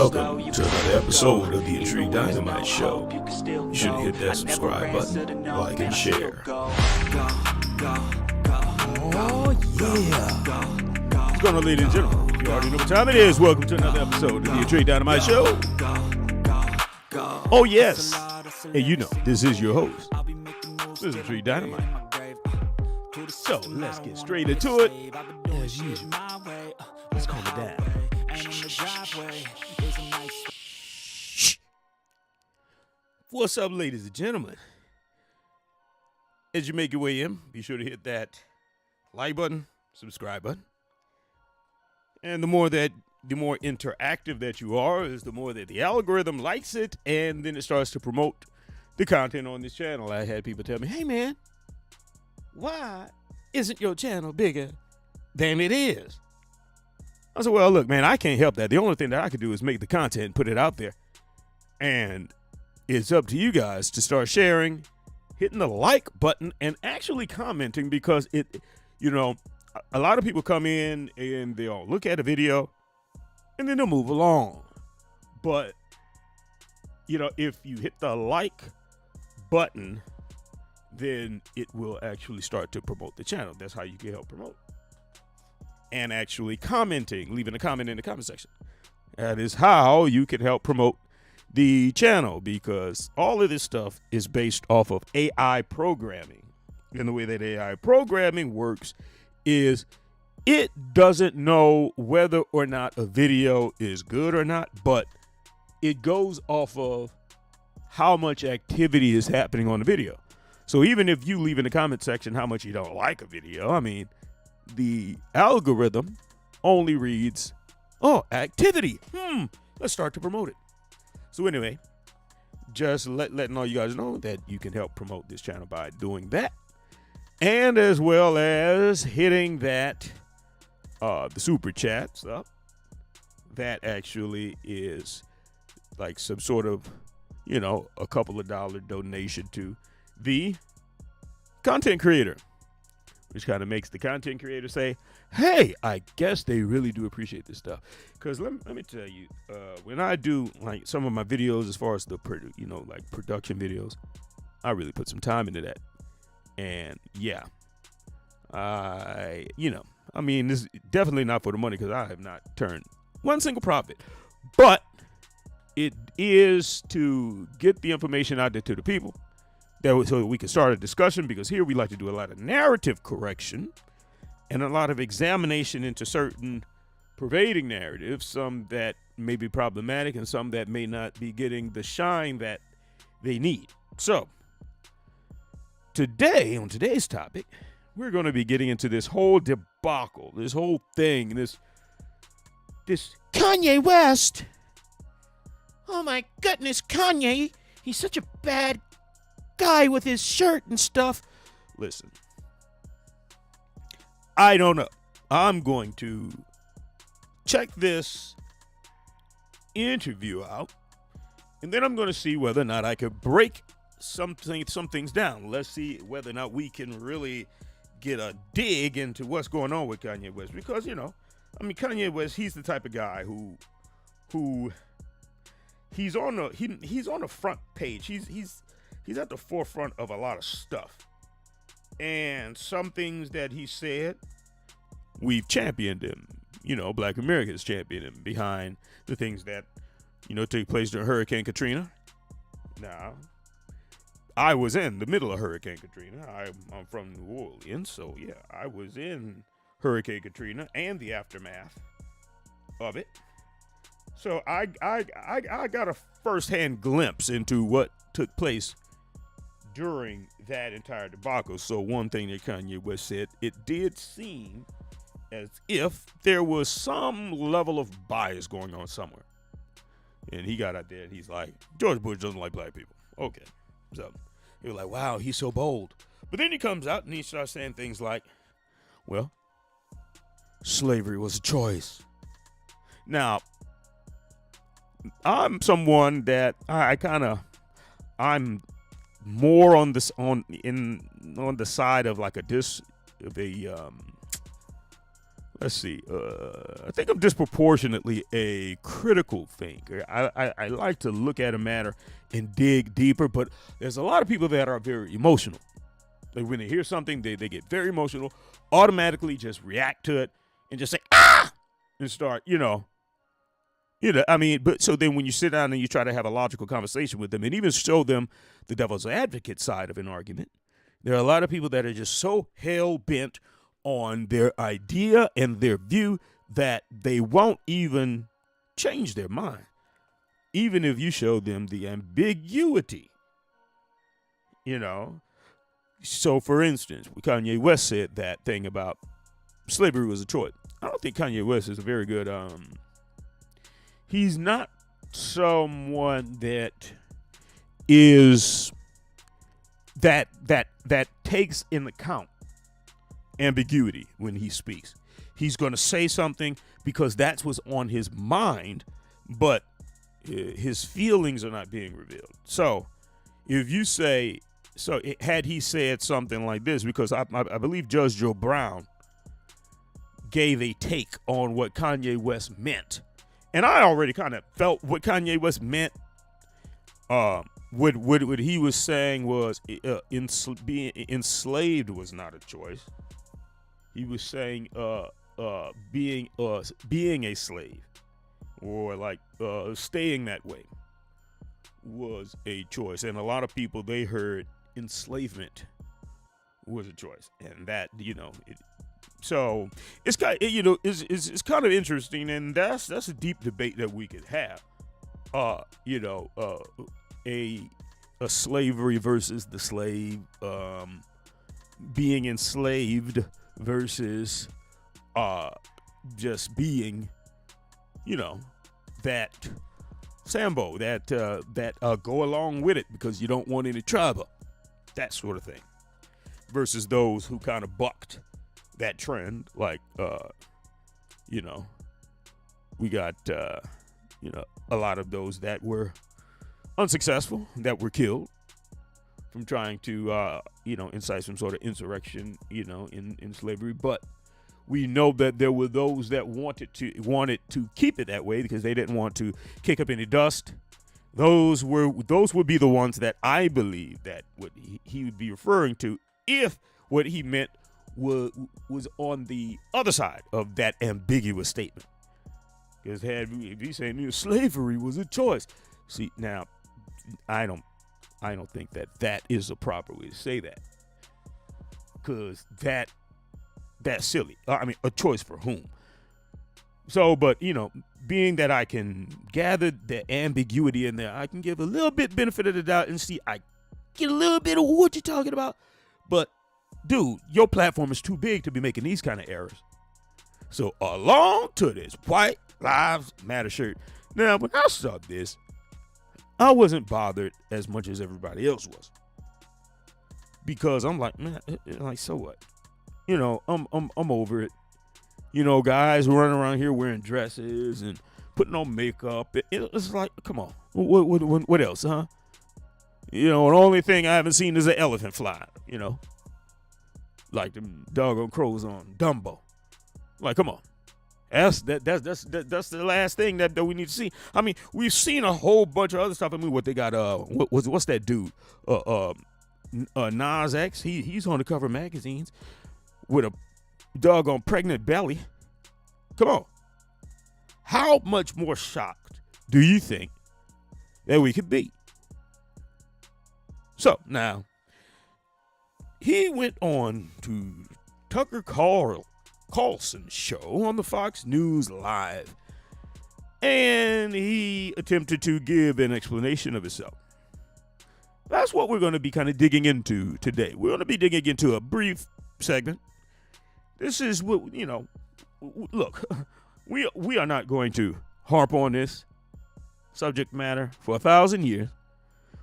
Welcome to another episode of the Intrigue Dynamite Show. You should hit that subscribe button, like and share. Oh yeah. What's going on, ladies and gentlemen? You already know what time it is. Welcome to another episode of the Intrigue Dynamite Show. Oh yes. And you know, this is your host. This is Intrigue Dynamite. So let's get straight into it. As usual. Let's calm it down. What's up, ladies and gentlemen? As you make your way in, be sure to hit that like button, subscribe button. And the more interactive that you are, is the more that the algorithm likes it, and then it starts to promote the content on this channel. I had people tell me, hey man, why isn't your channel bigger than it is? I said, well, look, man, I can't help that. The only thing that I can do is make the content and put it out there. And it's up to you guys to start sharing, hitting the like button, and actually commenting, because a lot of people come in and they'll look at a video and then they'll move along. But, if you hit the like button, then it will actually start to promote the channel. That's how you can help promote. And actually commenting, leaving a comment in the comment section. That is how you can help promote the channel, because all of this stuff is based off of AI programming. And the way that AI programming works is it doesn't know whether or not a video is good or not, but it goes off of how much activity is happening on the video. So even if you leave in the comment section how much you don't like a video, the algorithm only reads, activity. Let's start to promote it. So anyway, just letting all you guys know that you can help promote this channel by doing that. And as well as hitting that, the super chats up. That actually is like some sort of, a couple of dollar donation to the content creator, which kind of makes the content creator say, hey, I guess they really do appreciate this stuff. Because let me tell you, when I do like some of my videos, as far as the production videos, I really put some time into that. And yeah, this is definitely not for the money, because I have not turned one single profit. But it is to get the information out there to the people, so that we can start a discussion, because here we like to do a lot of narrative correction and a lot of examination into certain pervading narratives, some that may be problematic and some that may not be getting the shine that they need. So today, on today's topic, we're going to be getting into this whole debacle, this whole thing, this Kanye West. Oh my goodness, Kanye, he's such a bad guy with his shirt and stuff. Listen, I don't know. I'm going to check this interview out, and then I'm going to see whether or not I could break some things down. Let's see whether or not we can really get a dig into what's going on with Kanye West, because Kanye West, he's the type of guy who he's on the front page. He's at the forefront of a lot of stuff. And some things that he said, we've championed him. Black Americans championed him behind the things that, took place during Hurricane Katrina. Now, I was in the middle of Hurricane Katrina. I'm from New Orleans, so yeah, I was in Hurricane Katrina and the aftermath of it. So I got a firsthand glimpse into what took place during that entire debacle. So one thing that Kanye West said, it did seem as if there was some level of bias going on somewhere. And he got out there and he's like, George Bush doesn't like black people. Okay. So he was like, wow, he's so bold. But then he comes out and he starts saying things like, well, slavery was a choice. Now, I'm someone that I'm more on this on the side of like let's see. I think I'm disproportionately a critical thinker. I like to look at a matter and dig deeper, but there's a lot of people that are very emotional. Like when they hear something, they get very emotional, automatically just react to it and just say, ah, and start, I mean, but so then when you sit down and you try to have a logical conversation with them and even show them the devil's advocate side of an argument, there are a lot of people that are just so hell-bent on their idea and their view that they won't even change their mind, even if you show them the ambiguity, So, for instance, Kanye West said that thing about slavery was a choice. I don't think Kanye West is a very good, he's not someone that is, that takes in account ambiguity when he speaks. He's going to say something because that's what's on his mind, but his feelings are not being revealed. So if you say, had he said something like this, because I believe Judge Joe Brown gave a take on what Kanye West meant, and I already kind of felt what Kanye West meant. What he was saying was being enslaved was not a choice. He was saying being a slave, or like staying that way, was a choice. And a lot of people, they heard enslavement was a choice, and that so it's kind of, it's kind of interesting, and that's a deep debate that we could have. A slavery versus the slave, being enslaved versus just being, that Sambo, that go along with it because you don't want any trouble, that sort of thing, versus those who kind of bucked that trend, like we got a lot of those that were unsuccessful, that were killed from trying to incite some sort of insurrection in slavery. But we know that there were those that wanted to keep it that way because they didn't want to kick up any dust. Those would be the ones that I believe that what he would be referring to if what he meant was on the other side of that ambiguous statement. Because if he's saying slavery was a choice, see, now I don't think that is the proper way to say that, because that's silly. I mean, a choice for whom? So, but being that I can gather the ambiguity in there, I can give a little bit benefit of the doubt and see, I get a little bit of what you're talking about. But dude, your platform is too big to be making these kind of errors. So along to this White Lives Matter shirt. Now, when I saw this, I wasn't bothered as much as everybody else was, because I'm like, man, like, so what? I'm over it. Guys running around here wearing dresses and putting on makeup. It's like, come on, what else, huh? The only thing I haven't seen is an elephant fly. Like the doggone crows on Dumbo. Like, come on. That's the last thing that we need to see. I mean, we've seen a whole bunch of other stuff. I mean, what they got? What's that dude? Nas X. He's on the cover of magazines with a doggone pregnant belly. Come on. How much more shocked do you think that we could be? So now, he went on to Tucker Carlson's show on the Fox News Live, and he attempted to give an explanation of himself. That's what we're going to be kind of digging into today. We're going to be digging into a brief segment. This is what, look, we are not going to harp on this subject matter for 1,000 years.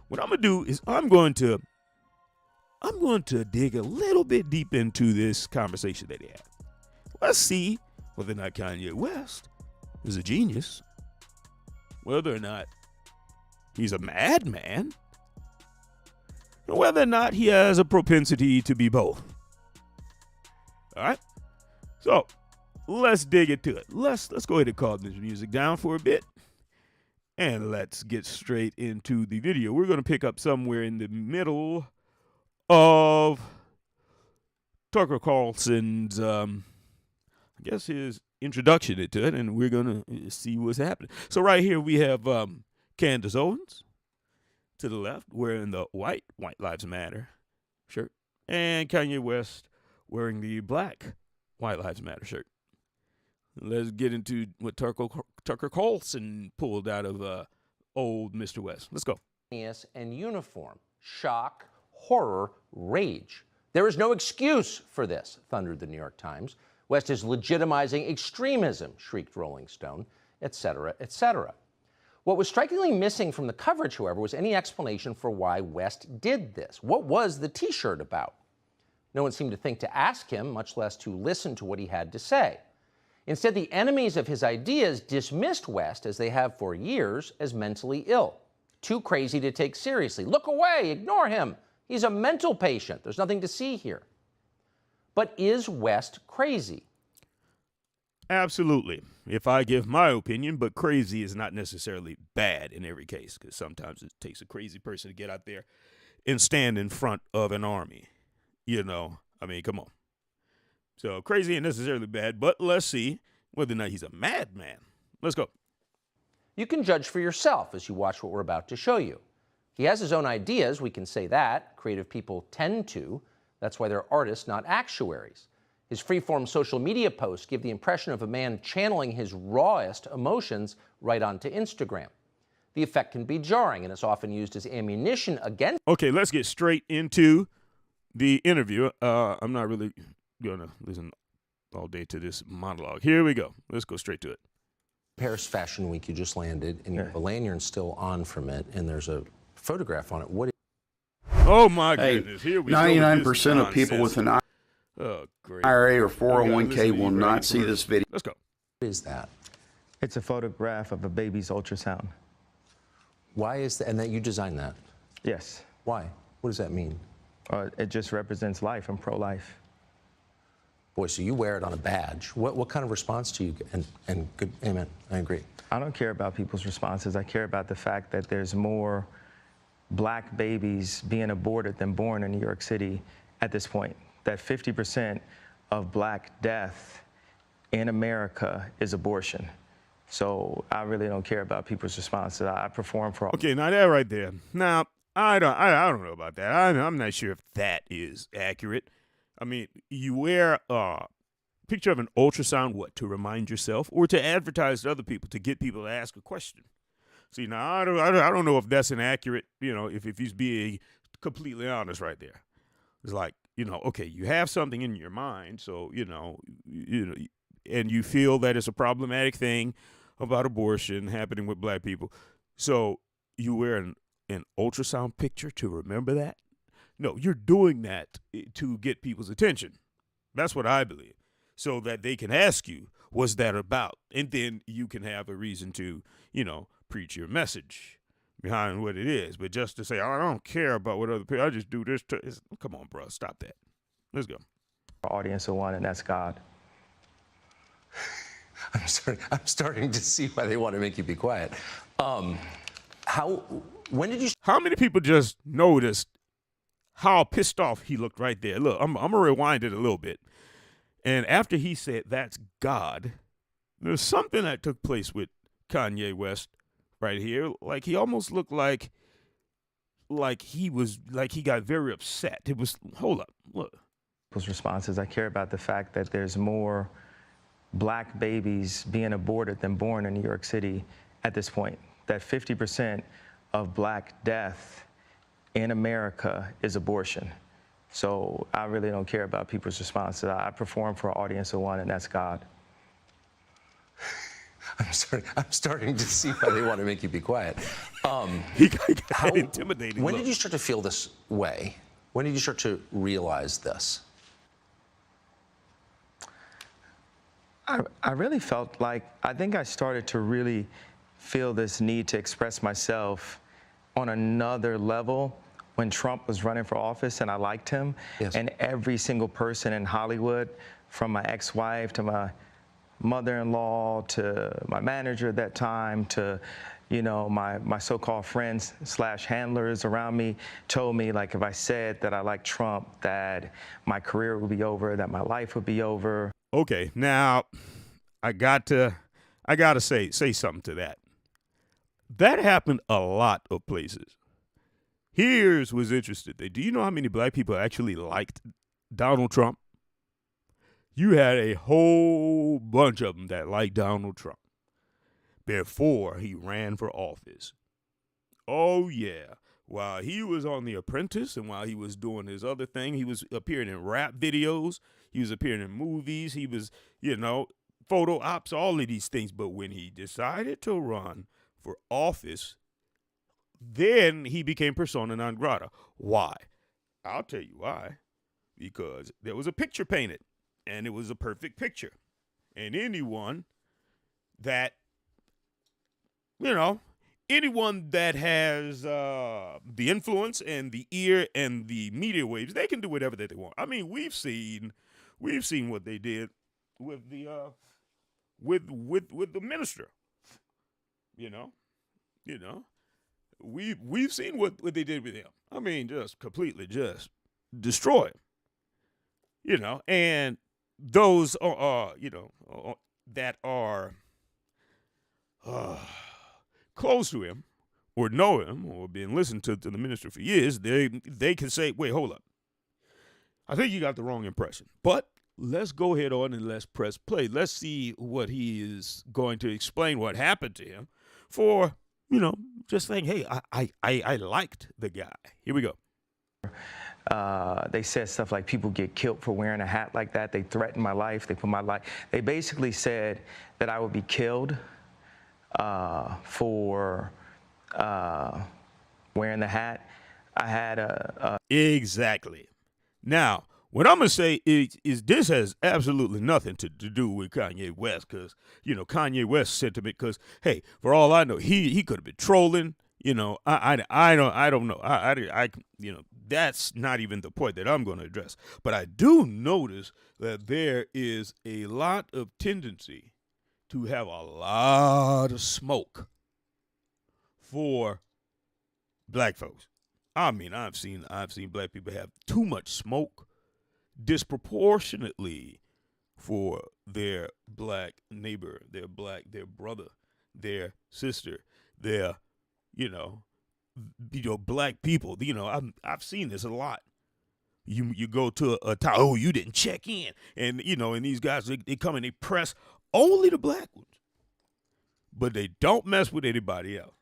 What I'm going to do is I'm going to dig a little bit deep into this conversation that he had. Let's see whether or not Kanye West is a genius, whether or not he's a madman, and whether or not he has a propensity to be both. All right? So, let's dig into it. Let's go ahead and calm this music down for a bit. And let's get straight into the video. We're going to pick up somewhere in the middle of Tucker Carlson's, I guess, his introduction to it, and we're going to see what's happening. So right here we have Candace Owens to the left wearing the White Lives Matter shirt, and Kanye West wearing the black White Lives Matter shirt. Let's get into what Tucker Carlson pulled out of old Mr. West. Let's go. And uniform. Shock, horror, rage. There is no excuse for this, thundered the New York Times. West is legitimizing extremism, shrieked Rolling Stone, etc., etc. What was strikingly missing from the coverage, however, was any explanation for why West did this. What was the T-shirt about? No one seemed to think to ask him, much less to listen to what he had to say. Instead, the enemies of his ideas dismissed West, as they have for years, as mentally ill. Too crazy to take seriously. Look away, ignore him. He's a mental patient. There's nothing to see here. But is West crazy? Absolutely. If I give my opinion, but crazy is not necessarily bad in every case, because sometimes it takes a crazy person to get out there and stand in front of an army. You know, I mean, come on. So crazy ain't necessarily bad, but let's see whether or not he's a madman. Let's go. You can judge for yourself as you watch what we're about to show you. He has his own ideas, we can say that. Creative people tend to. That's why they're artists, not actuaries. His free-form social media posts give the impression of a man channeling his rawest emotions right onto Instagram. The effect can be jarring and is often used as ammunition against... Okay, let's get straight into the interview. I'm not really going to listen all day to this monologue. Here we go. Let's go straight to it. Paris Fashion Week, you just landed, and you have a lanyard still on from it, and there's a photograph on it. What is... Oh, my goodness. Here we go. 99% of people with an IRA or 401k will not see this video. Let's go. What is that? It's a photograph of a baby's ultrasound. Why is that? And that you designed that? Yes. Why? What does that mean? It just represents life. I'm pro-life. Boy, so you wear it on a badge. What kind of response do you get? And good, amen, I agree. I don't care about people's responses. I care about the fact that there's more black babies being aborted than born in New York City at this point. That 50% of black death in America is abortion. So I really don't care about people's responses. I perform for... Okay, now that right there. Now, I don't know about that. I'm not sure if that is accurate. I mean, you wear a picture of an ultrasound, what, to remind yourself or to advertise to other people, to get people to ask a question. See, now, I don't know if that's inaccurate, you know, if he's being completely honest right there. It's like, you know, okay, you have something in your mind, so, you know, and you feel that it's a problematic thing about abortion happening with black people. So you wear an ultrasound picture to remember that? No, you're doing that to get people's attention. That's what I believe. So that they can ask you, what's that about? And then you can have a reason to, you know, preach your message behind what it is. But just to say, I don't care about what other people, I just do this. Come on, bro, stop that. Let's go. Our audience of one, and that's God. I'm starting to see why they want to make you be quiet. When did you... How many people just noticed how pissed off he looked right there? Look, I'm going to rewind it a little bit. And after he said, that's God, there's something that took place with Kanye West right here. Like, he almost looked like he got very upset. It was, hold up, look. People's responses, I care about the fact that there's more black babies being aborted than born in New York City at this point. That 50% of black death in America is abortion. So I really don't care about people's responses. I perform for an audience of one, and that's God. I'm starting to see why they want to make you be quiet. He got intimidating. When did you start to feel this way? When did you start to realize this? I really felt like, I think I started to really feel this need to express myself on another level when Trump was running for office, and I liked him. Yes. And every single person in Hollywood, from my ex-wife to my mother-in-law to my manager at that time to, my so-called friends / handlers around me told me, like, if I said that I like Trump, that my career would be over, that my life would be over. Okay, now I got to say something to that. That happened a lot of places. Here's what's interesting. Do you know how many black people actually liked Donald Trump? You had a whole bunch of them that liked Donald Trump before he ran for office. Oh, yeah. While he was on The Apprentice and while he was doing his other thing, he was appearing in rap videos. He was appearing in movies. He was, photo ops, all of these things. But when he decided to run for office, then he became persona non grata. Why? I'll tell you why. Because there was a picture painted, and it was a perfect picture. And anyone that, anyone that has the influence and the ear and the media waves, they can do whatever that they want. I mean, we've seen what they did with the with the minister. We've seen what they did with him. I mean, just completely just destroy him. And those that are close to him or know him or been listening to the minister for years, they can say, wait, hold up. I think you got the wrong impression. But let's go ahead on and let's press play. Let's see what he is going to explain what happened to him for, just saying, hey, I liked the guy. Here we go. They said stuff like people get killed for wearing a hat like that. They threatened my life. They basically said that I would be killed for wearing the hat. I had Exactly. Now, what I'm going to say is this has absolutely nothing to do with Kanye West because, Kanye West sentiment because, hey, for all I know, he could have been trolling. I don't know. That's not even the point that I'm going to address. But I do notice that there is a lot of tendency to have a lot of smoke for black folks. I mean, I've seen black people have too much smoke disproportionately for their black neighbor, their brother, their sister, their black people. I've seen this a lot. You go to a town, oh, you didn't check in, and and these guys they come and they press only the black ones, but they don't mess with anybody else.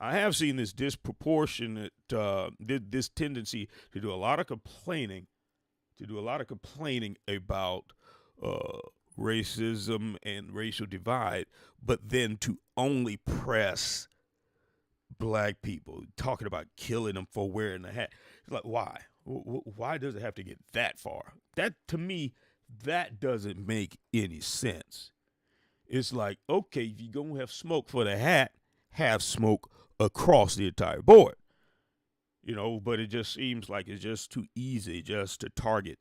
I have seen this disproportionate, this tendency to do a lot of complaining, about racism and racial divide, but then to only press black people, talking about killing them for wearing a hat. It's like, why? Why does it have to get that far? That, to me, that doesn't make any sense. It's like, okay, if you're going to have smoke for the hat, have smoke across the entire board. But it just seems like it's just too easy just to target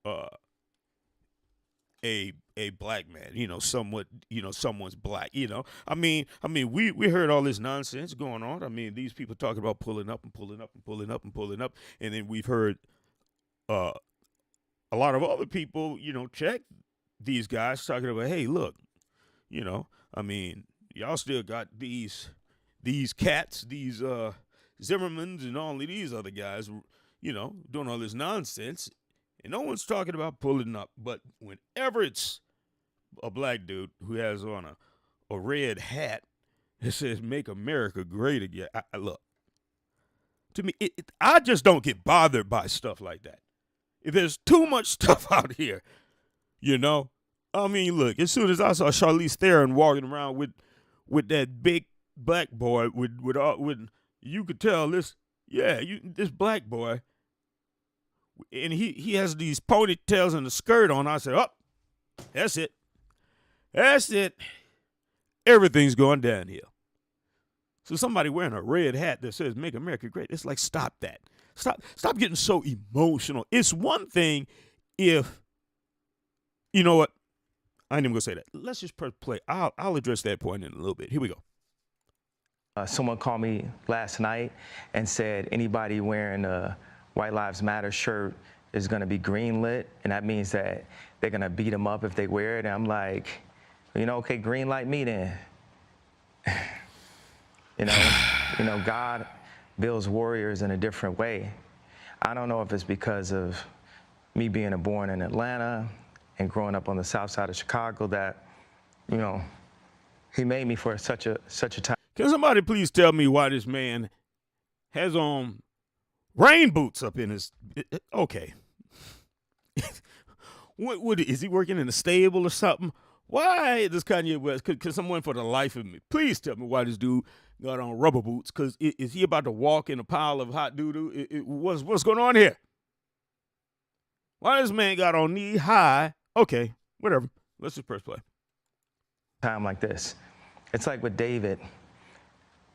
a black man, somewhat, someone's black, I mean, we heard all this nonsense going on. I mean, these people talking about pulling up, and then we've heard a lot of other people, check these guys talking about, hey, look, I mean, y'all still got these cats, these Zimmermans and all of these other guys, doing all this nonsense. And no one's talking about pulling up. But whenever it's a black dude who has on a red hat that says "Make America Great Again," I look, to me, I just don't get bothered by stuff like that. If there's too much stuff out here, I mean, look, as soon as I saw Charlize Theron walking around with that big black boy with you could tell this black boy, and he has these ponytails and a skirt on. I said, oh, that's it. Everything's going downhill. So somebody wearing a red hat that says "Make America Great," it's like, stop that. Stop getting so emotional. It's one thing if, you know what, I ain't even gonna say that. Let's just press play. I'll address that point in a little bit. Here we go. Someone called me last night and said anybody wearing a White Lives Matter shirt is going to be greenlit, and that means that they're going to beat them up if they wear it. And I'm like, okay, green light me then. God builds warriors in a different way. I don't know if it's because of me being born in Atlanta and growing up on the south side of Chicago that, he made me for such a time. Can somebody please tell me why this man has on rain boots up in his? Okay. What is he working in a stable or something? Why does Kanye West? Could someone for the life of me please tell me why this dude got on rubber boots? Because is he about to walk in a pile of hot doo-doo? What's going on here? Why this man got on knee high? Okay, whatever. Let's just press play. Time like this. It's like with David.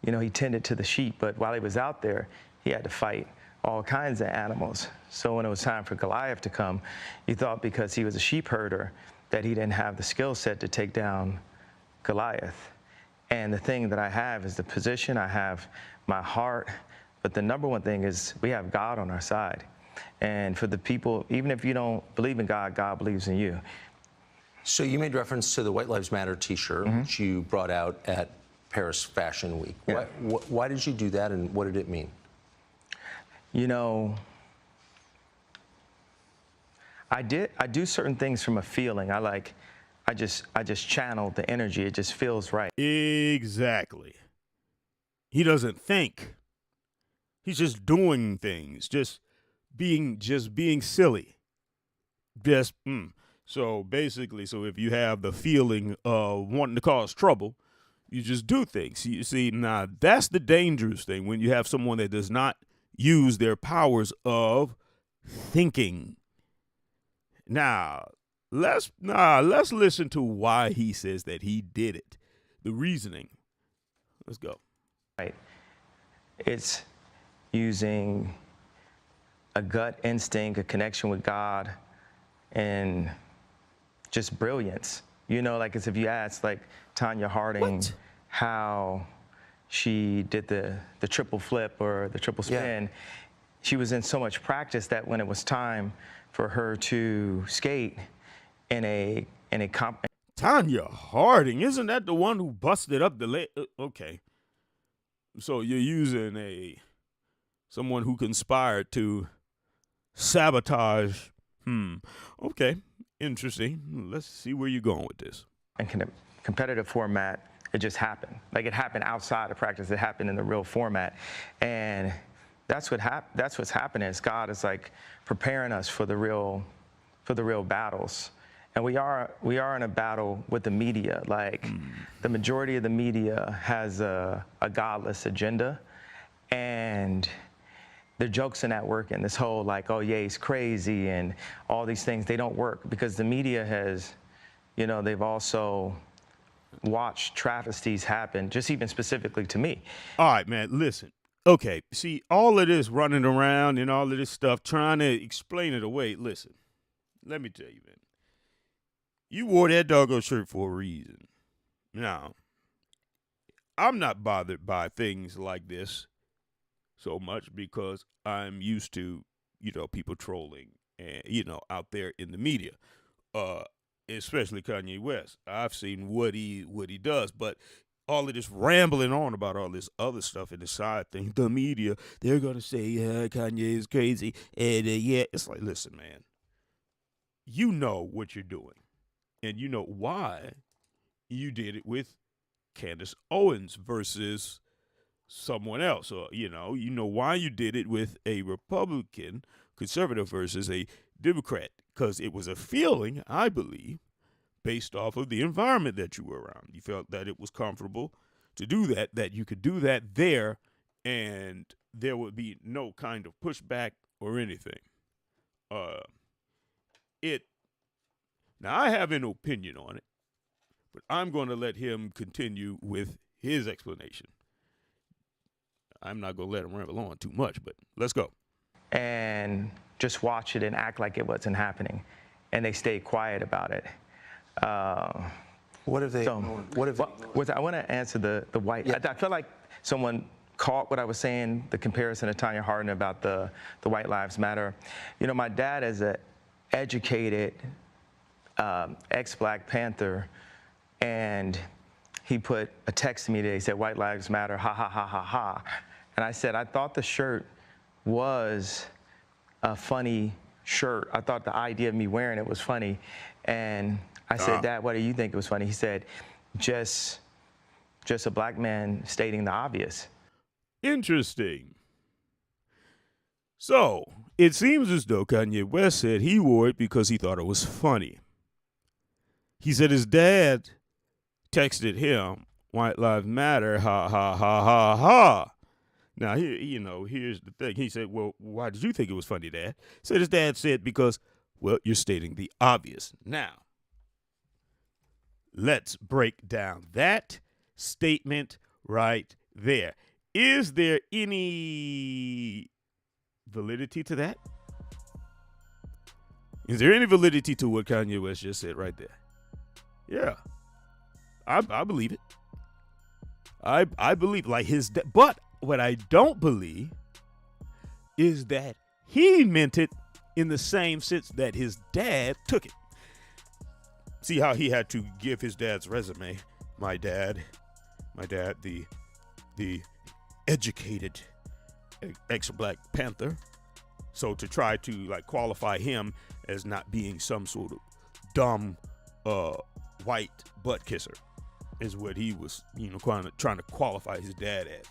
He tended to the sheep, but while he was out there, he had to fight all kinds of animals. So when it was time for Goliath to come, he thought because he was a sheep herder that he didn't have the skill set to take down Goliath. And the thing that I have is the position, I have my heart, but the number one thing is we have God on our side. And for the people, even if you don't believe in God, God believes in you. So you made reference to the White Lives Matter T-shirt, which you brought out at Paris Fashion Week. Yeah. Why did you do that, and what did it mean? I do certain things from a feeling. I just channel the energy. It just feels right. Exactly. He doesn't think. He's just doing things, just being silly. So basically, if you have the feeling of wanting to cause trouble, you just do things. You see, now that's the dangerous thing when you have someone that does not use their powers of thinking. Now, let's listen to why he says that he did it. The reasoning. Let's go. Right. It's using a gut instinct, a connection with God, and just brilliance. Like as if you asked Tanya Harding how she did the triple flip or the triple spin. She was in so much practice that when it was time for her to skate in a comp. Tanya Harding, isn't that the one who busted up the leg? Okay. So you're using someone who conspired to sabotage. Okay. Interesting. Let's see where you're going with this. In competitive format, it just happened. It happened outside of practice. It happened in the real format. And that's what's happening is God is preparing us for the real battles. And we are in a battle with the media. The majority of the media has a godless agenda, and the jokes in that work and this whole oh yeah, he's crazy and all these things, they don't work because the media has, they've also watched travesties happen, just even specifically to me. All right, man, listen. Okay, see, all of this running around and all of this stuff, trying to explain it away. Listen, let me tell you, man. You wore that doggone shirt for a reason. Now, I'm not bothered by things like this so much because I'm used to, people trolling and, out there in the media, especially Kanye West. I've seen what he does, but all of this rambling on about all this other stuff in the side thing, the media, they're going to say, Kanye is crazy. And it's listen, man, you know what you're doing and you know why you did it with Candace Owens versus someone else, or you know why you did it with a Republican conservative versus a Democrat, because it was a feeling, I believe, based off of the environment that you were around. You felt that it was comfortable to do that you could do that there, and there would be no kind of pushback or anything. Now I have an opinion on it, but I'm going to let him continue with his explanation. I'm not going to let him ramble on too much, but let's go. And just watch it and act like it wasn't happening. And they stayed quiet about it. What have they? So, What have? I want to answer the white. Yeah. I feel like someone caught what I was saying, the comparison to Tanya Hardin about the White Lives Matter. You know, my dad is an educated ex-Black Panther, and he put a text to me today. He said, "White Lives Matter, ha ha ha ha ha," and I said, I thought the shirt was a funny shirt. I thought the idea of me wearing it was funny, and I said, Dad, what do you think it was funny? He said, just a Black man stating the obvious. Interesting. So, it seems as though Kanye West said he wore it because he thought it was funny. He said his dad texted him, "White Lives Matter, ha ha ha ha ha." Now, here's the thing. He said, "Well, why did you think it was funny, Dad?" He said his dad said, because, well, you're stating the obvious. Now, let's break down that statement right there. Is there any validity to that? Is there any validity to what Kanye West just said right there? Yeah. I believe it. I believe like his but what I don't believe is that he meant it in the same sense that his dad took it. See how he had to give his dad's resume. My dad, the educated ex-Black Panther. So to try to like qualify him as not being some sort of dumb white butt kisser is what he was, trying to qualify his dad as.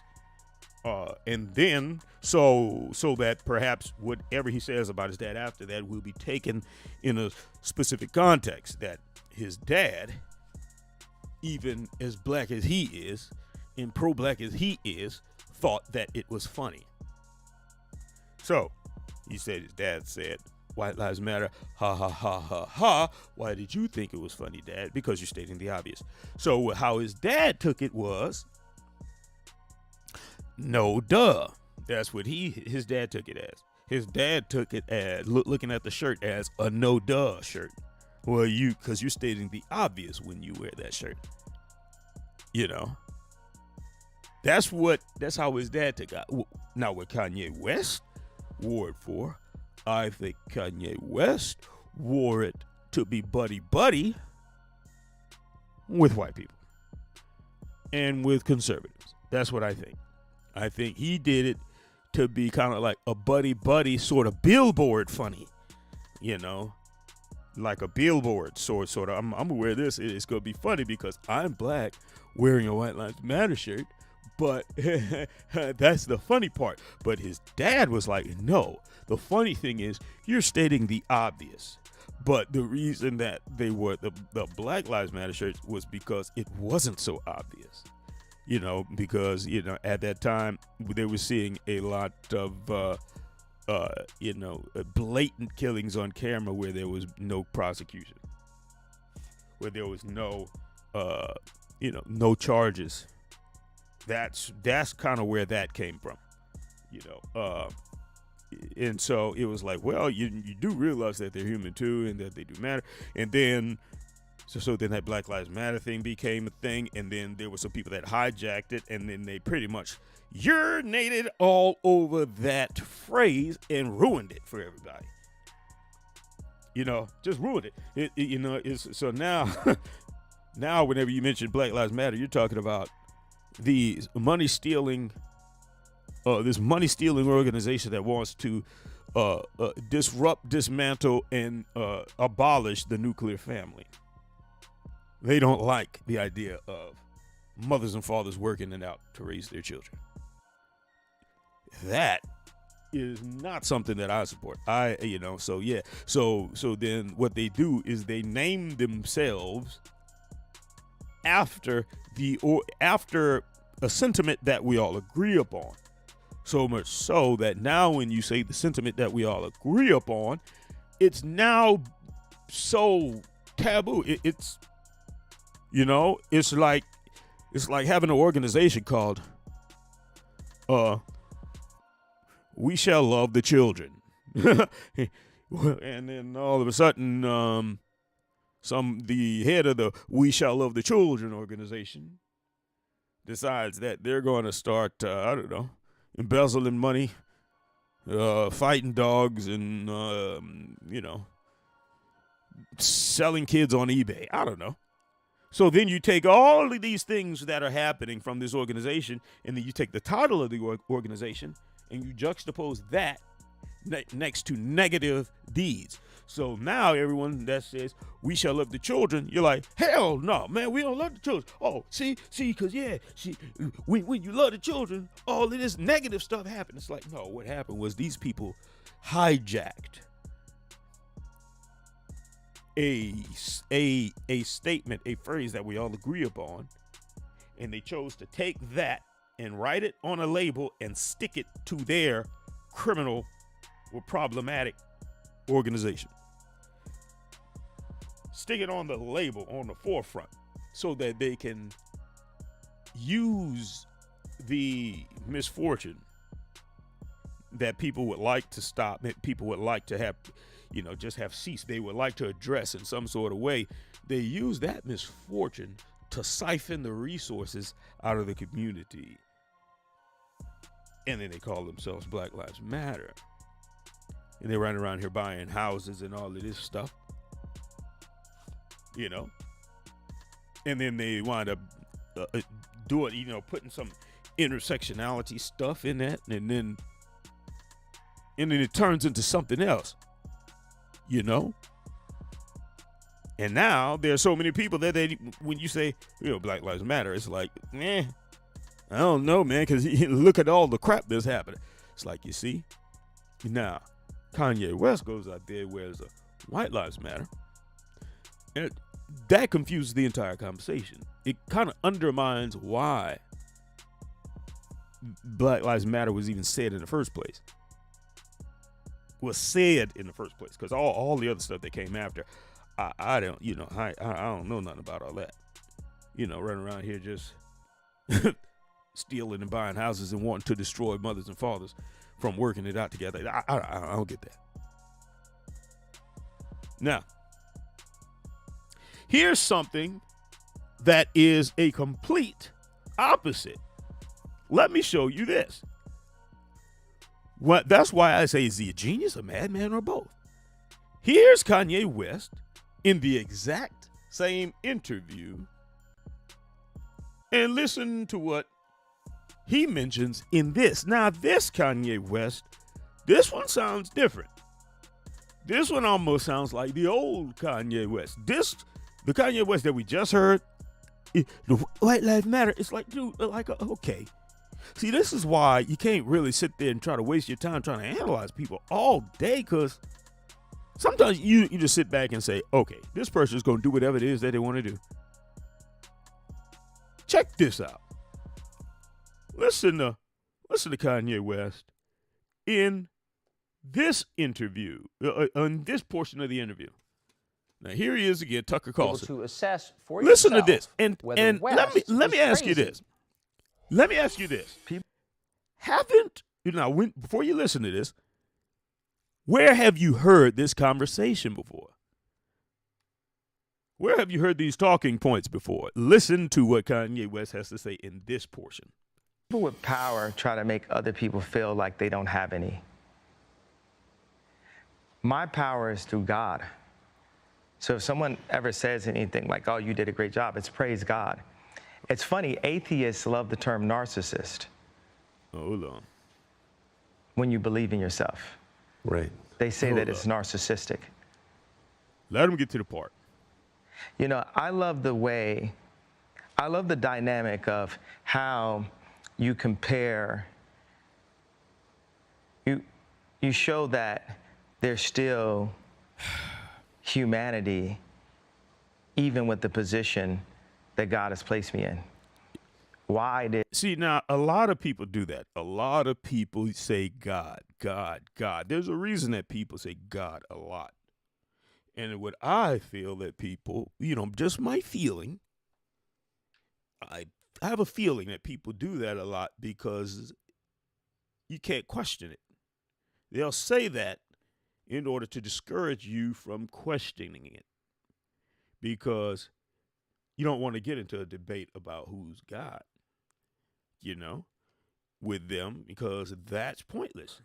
And then so that perhaps whatever he says about his dad after that will be taken in a specific context, that his dad, even as black as he is and pro-black as he is, thought that it was funny. So he said his dad said, "White Lives Matter, ha ha ha ha ha. Why did you think it was funny, Dad? Because you're stating the obvious." So how his dad took it was, no duh. That's what his dad took it as. His dad took it as, looking at the shirt, as a no duh shirt. Well, because you're stating the obvious when you wear that shirt. That's how his dad took it. Now what Kanye West wore it for, I think Kanye West wore it to be buddy-buddy with white people and with conservatives. That's what I think. I think he did it to be kind of like a buddy-buddy sort of billboard funny, like a billboard sort of. I'm going to wear this. It's going to be funny because I'm black wearing a White Lives Matter shirt. But that's the funny part. But his dad was like, no, the funny thing is you're stating the obvious. But the reason that they wore the Black Lives Matter shirts was because it wasn't so obvious. Because, at that time they were seeing a lot of, blatant killings on camera where there was no prosecution, where there was no charges. That's kind of where that came from, and so it was like, well, you do realize that they're human too, and that they do matter. And then, so then that Black Lives Matter thing became a thing, and then there were some people that hijacked it, and then they pretty much urinated all over that phrase and ruined it for everybody. Just ruined it. So now, whenever you mention Black Lives Matter, you're talking about this money stealing organization that wants to disrupt, dismantle, and abolish the nuclear family. They don't like the idea of mothers and fathers working it out to raise their children. That is not something that I support. So then what they do is they name themselves after a sentiment that we all agree upon. So much so that now when you say the sentiment that we all agree upon, it's now so taboo. It's like having an organization called We Shall Love the Children. And then all of a sudden the head of the We Shall Love the Children organization decides that they're going to start, I don't know, embezzling money, fighting dogs, and, selling kids on eBay. I don't know. So then you take all of these things that are happening from this organization, and then you take the title of the organization, and you juxtapose that next to negative deeds. So now everyone that says we shall love the children, you're like, hell no, man, we don't love the children. Oh, see, because when you love the children, all of this negative stuff happened. It's like, no, what happened was these people hijacked a statement, a phrase that we all agree upon, and they chose to take that and write it on a label and stick it to their criminal or problematic organization. Stick it on the label on the forefront so that they can use the misfortune that people would like to stop, that people would like to have, just have ceased. They would like to address in some sort of way. They use that misfortune to siphon the resources out of the community. And then they call themselves Black Lives Matter. And they run around here buying houses and all of this stuff. And then they wind up doing, putting some intersectionality stuff in that, and then it turns into something else, And now there's so many people that when you say, Black Lives Matter, it's like, I don't know, man, because look at all the crap that's happening. It's like, you see, now Kanye West goes out there, wears a White Lives Matter, and that confuses the entire conversation. It kind of undermines why Black Lives Matter was even said in the first place. Because all the other stuff that came after, I don't know nothing about all that. Running around here just stealing and buying houses and wanting to destroy mothers and fathers from working it out together. I don't get that. Now, here's something that is a complete opposite. Let me show you this. That's why I say, is he a genius, a madman, or both? Here's Kanye West in the exact same interview, and listen to what he mentions in this. Now, this Kanye West, this one sounds different. This one almost sounds like the old Kanye West. The Kanye West that we just heard, the White Lives Matter, it's like, dude, okay. See, this is why you can't really sit there and try to waste your time trying to analyze people all day, because sometimes you just sit back and say, okay, this person's going to do whatever it is that they want to do. Check this out. Listen to Kanye West in this interview, on this portion of the interview. Now here he is again, Tucker Carlson. To assess for Listen yourself to this, and West let me ask you this. Let me ask you this. Before you listen to this, where have you heard this conversation before? Where have you heard these talking points before? Listen to what Kanye West has to say in this portion. People with power try to make other people feel like they don't have any. My power is through God. So if someone ever says anything like, oh, you did a great job, it's praise God. It's funny, atheists love the term narcissist. Hold on. When you believe in yourself. Right. They say that it's narcissistic. Let him get to the part. I love the dynamic of how you compare, you show that there's still humanity even with the position that God has placed me in. See, now, a lot of people do that. A lot of people say God, God, God. There's a reason that people say God a lot. And what I feel that people, just my feeling, I have a feeling that people do that a lot because you can't question it. They'll say that in order to discourage you from questioning it. because you don't want to get into a debate about who's God, with them, because that's pointless.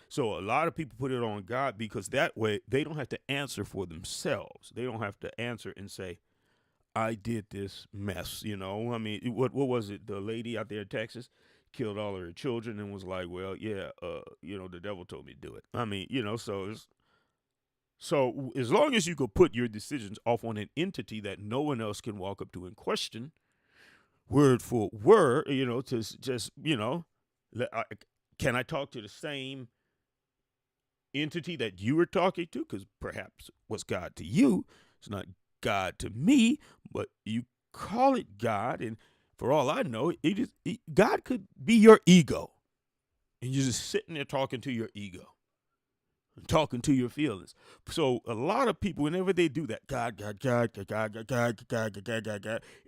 So a lot of people put it on God because that way they don't have to answer for themselves. They don't have to answer and say, I did this mess, I mean, what was it? The lady out there in Texas killed all of her children and was like, well, yeah, the devil told me to do it. I mean, so as long as you could put your decisions off on an entity that no one else can walk up to and question, word for word, to just, can I talk to the same entity that you were talking to? Because perhaps what's God to you is not God to me, but you call it God, and for all I know, God could be your ego, and you're just sitting there talking to your ego and talking to your feelings. So a lot of people, whenever they do that, God,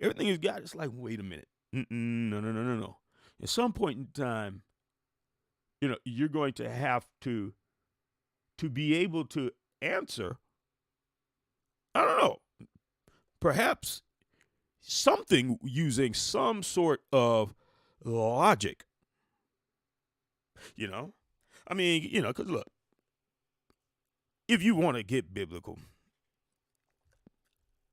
everything is God. It's like, wait a minute, no. At some point in time, you're going to have to be able to answer. I don't know. Perhaps something using some sort of logic, I mean, because look, if you want to get biblical,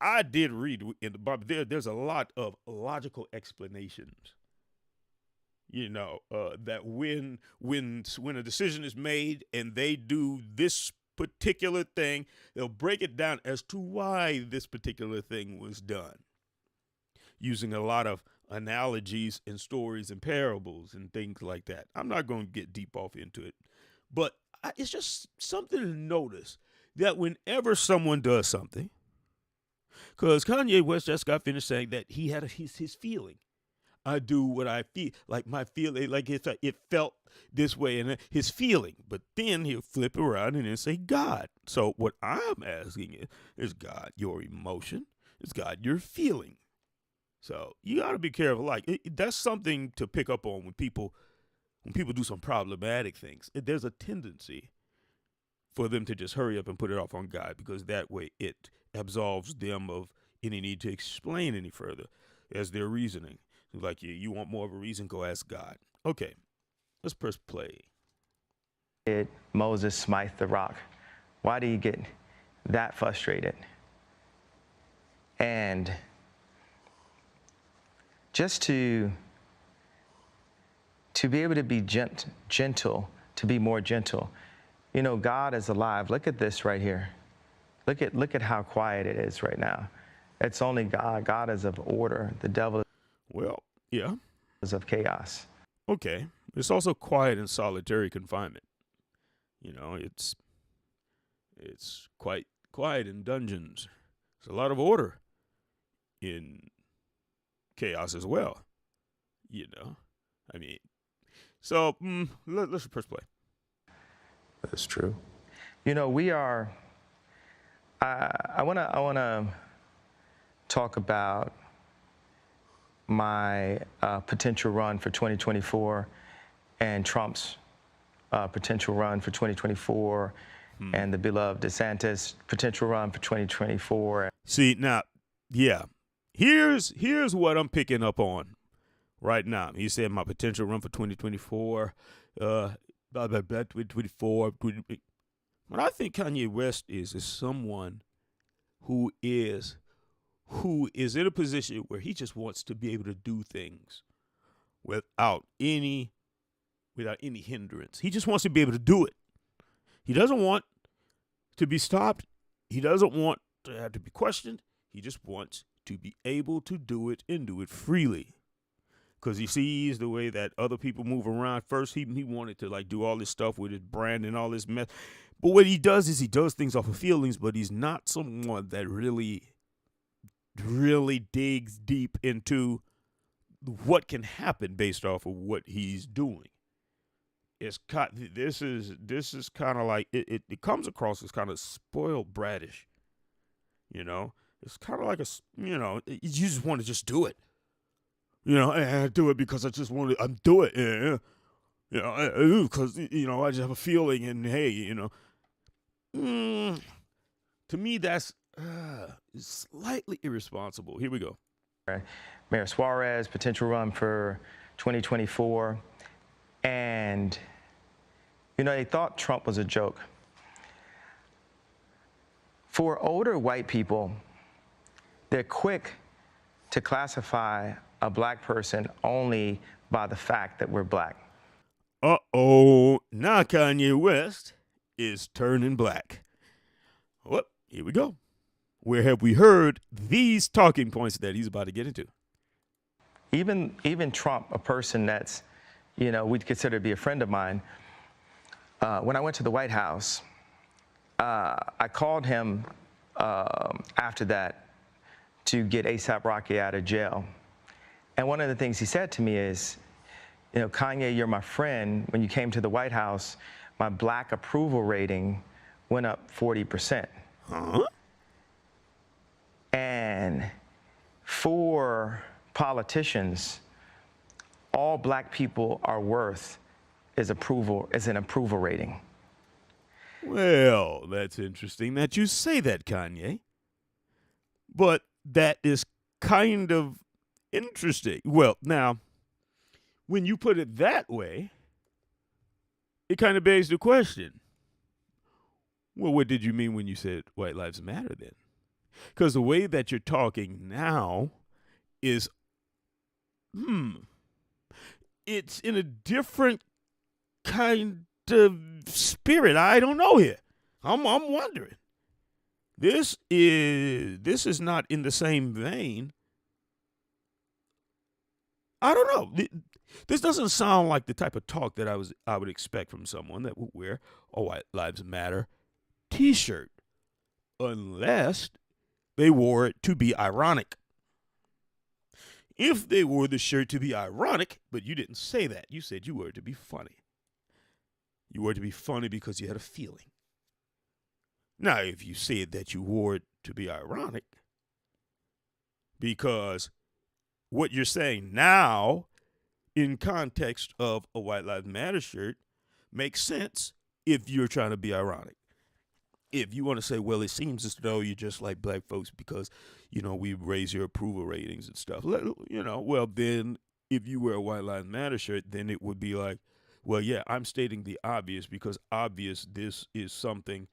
I did read in the Bible, there's a lot of logical explanations, that when a decision is made and they do this particular thing, they'll break it down as to why this particular thing was done, using a lot of analogies and stories and parables and things like that. I'm not going to get deep off into it, but it's just something to notice that whenever someone does something, because Kanye West just got finished saying that he had his feeling. I do what I feel, like my feeling, like it felt this way, and his feeling. But then he'll flip around and then say God. So what I'm asking is God your emotion? Is God your feeling? So you got to be careful. Like that's something to pick up on when people do some problematic things. There's a tendency for them to just hurry up and put it off on God, because that way it absolves them of any need to explain any further as their reasoning. Like you want more of a reason, go ask God. Okay, let's press play. Did Moses smite the rock? Why do you get that frustrated? And just to be able to be gentle, to be more gentle. God is alive. Look at this right here. Look at how quiet it is right now. It's only God. God is of order. The devil is of chaos. Okay. It's also quiet in solitary confinement. It's quite quiet in dungeons. There's a lot of order in chaos as well. I mean, so let's press play. That's true. We are. I wanna talk about my potential run for 2024 and Trump's potential run for 2024 and the beloved DeSantis potential run for 2024. See, now, yeah, here's what I'm picking up on right now. He said my potential run for 2024, blah, blah, blah, 2024. What I think Kanye West is someone who is in a position where he just wants to be able to do things without any hindrance. He just wants to be able to do it. He doesn't want to be stopped. He doesn't want to have to be questioned. He just wants to be able to do it and do it freely. Because he sees the way that other people move around. First, he wanted to do all this stuff with his brand and all this mess. But what he does is he does things off of feelings, but he's not someone that really digs deep into what can happen based off of what he's doing. This is kind of like it comes across as kind of spoiled bratish. It's kind of like you just want to just do it. I do it because I just want to. I'm do it. Because I just have a feeling, and hey, to me that's slightly irresponsible. Here we go. Mayor Suarez, potential run for 2024. And, you know, they thought Trump was a joke. For older white people, they're quick to classify a black person only by the fact that we're black. Uh-oh, now Kanye West is turning black. Well, here we go. Where have we heard these talking points that he's about to get into? Even Trump, a person that's, you know, we'd consider to be a friend of mine, when I went to the White House, I called him after that to get A$AP Rocky out of jail. And one of the things he said to me is, you know, Kanye, you're my friend. When you came to the White House, my black approval rating went up 40%. Huh? And for politicians, all black people are worth is an approval rating. Well, that's interesting that you say that, Kanye. But that is kind of interesting. Well, now, when you put it that way, it kind of begs the question. Well, what did you mean when you said white lives matter then? Because the way that you're talking now is, it's in a different kind of spirit. I don't know here. I'm wondering. This is not in the same vein. I don't know. This doesn't sound like the type of talk that I would expect from someone that would wear a White Lives Matter T-shirt, unless they wore it to be ironic. If they wore the shirt to be ironic, but you didn't say that. You said you wore it to be funny. You wore it to be funny because you had a feeling. Now, if you said that you wore it to be ironic, because what you're saying now, in context of a White Lives Matter shirt, makes sense if you're trying to be ironic. If you want to say, well, it seems as though you're just like black folks because, you know, we raise your approval ratings and stuff. You know, well, then if you wear a White Lives Matter shirt, then it would be like, well, yeah, I'm stating the obvious because this is something,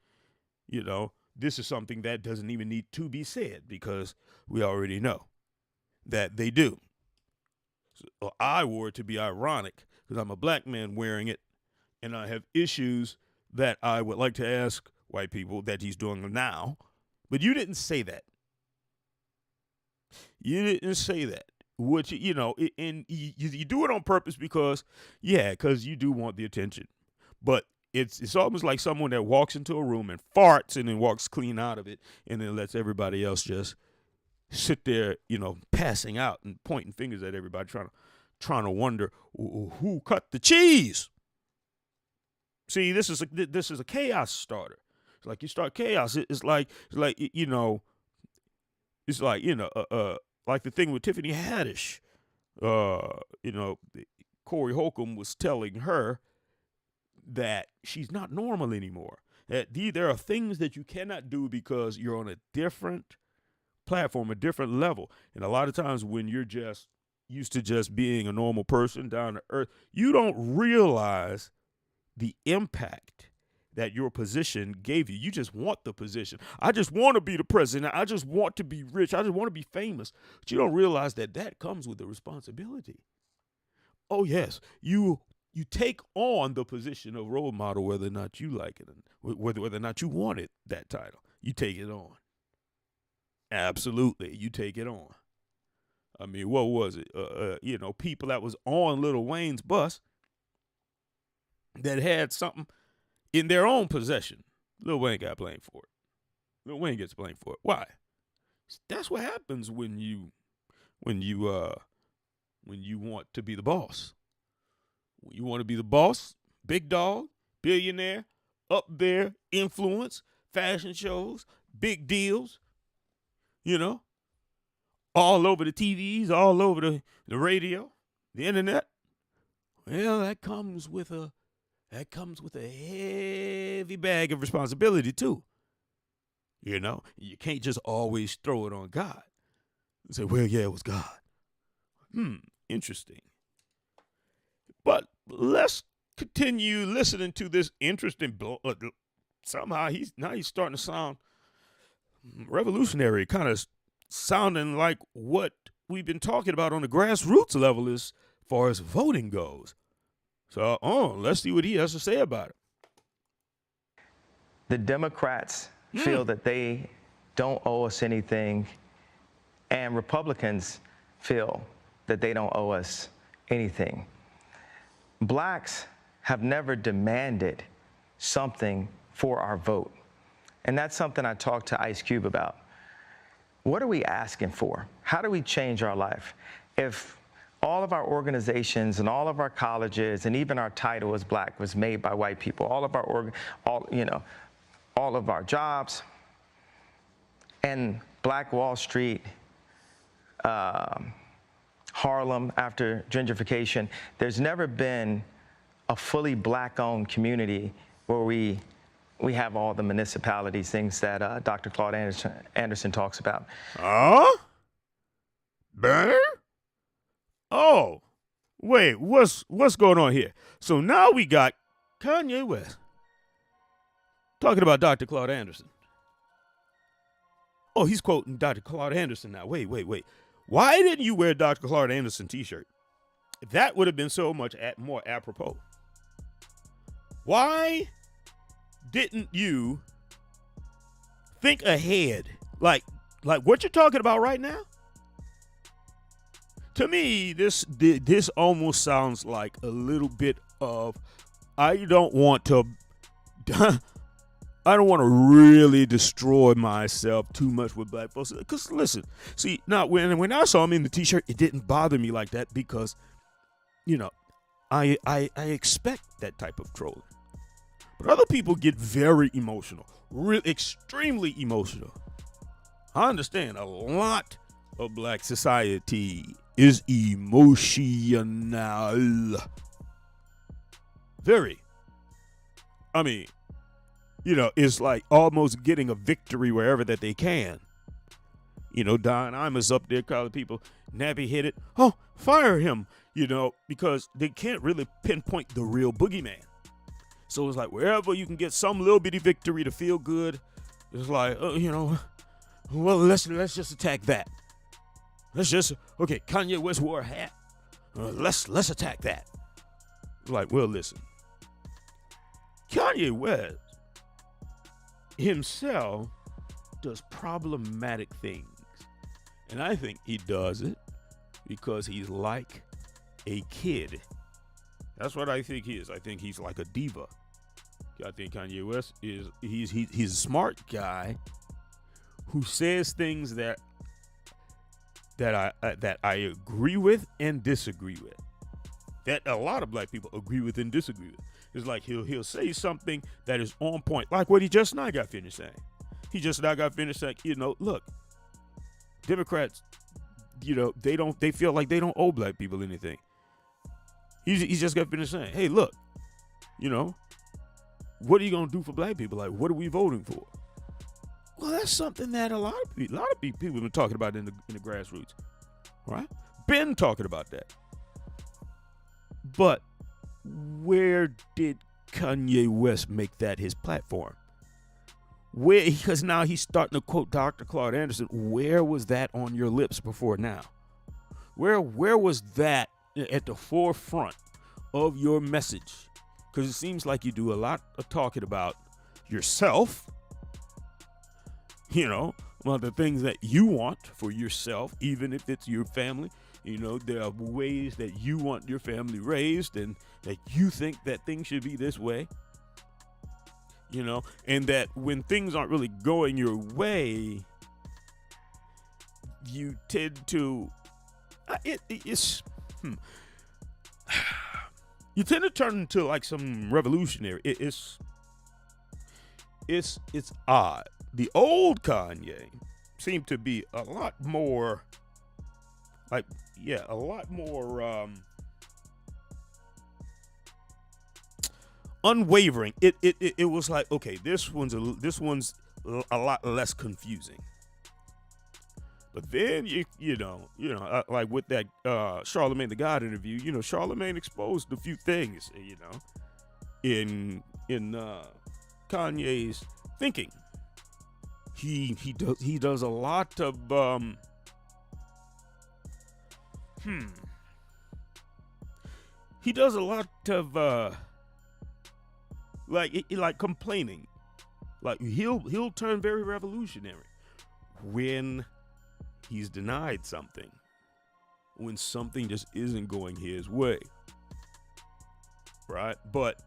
you know, this is something that doesn't even need to be said because we already know that they do. So I wore it to be ironic because I'm a black man wearing it and I have issues that I would like to ask white people that he's doing now. But you didn't say that. You didn't say that. Which, you know, and you do it on purpose because you do want the attention. But it's almost like someone that walks into a room and farts and then walks clean out of it and then lets everybody else just sit there, you know, passing out and pointing fingers at everybody, trying to wonder who cut the cheese. See, this is a chaos starter. It's like you start chaos. It's like like the thing with Tiffany Haddish. You know, Corey Holcomb was telling her that she's not normal anymore. That there are things that you cannot do because you're on a different platform, a different level. And a lot of times when you're just used to just being a normal person down to earth, you don't realize the impact that your position gave you. You just want the position. I just want to be the president. I just want to be rich. I just want to be famous. But you don't realize that comes with a responsibility. Oh, yes. You take on the position of role model, whether or not you like it, and whether or not you wanted that title. You take it on. Absolutely. You take it on. I mean, what was it? People that was on Lil Wayne's bus that had something in their own possession. Lil Wayne got blamed for it. Lil Wayne gets blamed for it. Why? That's what happens when you want to be the boss. When you want to be the boss, big dog, billionaire, up there, influence, fashion shows, big deals, you know, all over the TVs, all over the radio, the internet. Well, that comes with a heavy bag of responsibility too. You know, you can't just always throw it on God and say, well, yeah, it was God. Interesting. But let's continue listening to this interesting. Somehow he's starting to sound revolutionary, kind of sounding like what we've been talking about on the grassroots level as far as voting goes. So, let's see what he has to say about it. The Democrats feel that they don't owe us anything, and Republicans feel that they don't owe us anything. Blacks have never demanded something for our vote. And that's something I talked to Ice Cube about. What are we asking for? How do we change our life? If all of our organizations and all of our colleges and even our title as Black was made by white people, all of our jobs, and Black Wall Street, Harlem after gentrification, there's never been a fully Black-owned community where we have all the municipalities, things that Dr. Claude Anderson talks about. Burner? Oh, wait, what's going on here? So now we got Kanye West talking about Dr. Claude Anderson. Oh, he's quoting Dr. Claude Anderson now. Wait. Why didn't you wear a Dr. Claude Anderson t-shirt? That would have been so much more apropos. Why didn't you think ahead? Like what you're talking about right now? To me, this almost sounds like a little bit of, I don't want to really destroy myself too much with Black folks. Because listen, see, now when I saw him in the t-shirt, it didn't bother me like that because, I expect that type of trolling. But other people get very emotional, extremely emotional. I understand a lot of Black society is emotional. Very. I mean, it's like almost getting a victory wherever that they can. Don Imus up there calling people nappy-headed. Oh, fire him, because they can't really pinpoint the real boogeyman. So it's like wherever you can get some little bitty victory to feel good, it's like, well, let's just attack that. Kanye West wore a hat. Let's attack that. Like, well, listen. Kanye West himself does problematic things. And I think he does it because he's like a kid. That's what I think he is. I think he's like a diva. I think Kanye West he's a smart guy who says things that I agree with and disagree with. That a lot of Black people agree with and disagree with. It's like he'll say something that is on point, like what he just now got finished saying. He just now got finished saying, look, Democrats, they feel like they don't owe Black people anything. He just got finished saying, hey, look, what are you gonna do for Black people? Like, what are we voting for? Well, that's something that a lot of people have been talking about in the grassroots, right? Been talking about that. But where did Kanye West make that his platform? Because now he's starting to quote Dr. Claude Anderson. Where was that on your lips before now? Where was that at the forefront of your message? Because it seems like you do a lot of talking about yourself, about the things that you want for yourself, even if it's your family. There are ways that you want your family raised and that you think that things should be this way. And that when things aren't really going your way, you tend to, you tend to turn into like some revolutionary. It's odd. The old Kanye seemed to be a lot more unwavering. It was like, okay, this one's a lot less confusing. But then like with that Charlemagne the God interview, Charlemagne exposed a few things, in Kanye's thinking. He does a lot of he does a lot of like complaining. Like he'll turn very revolutionary when he's denied something, when something just isn't going his way, right? But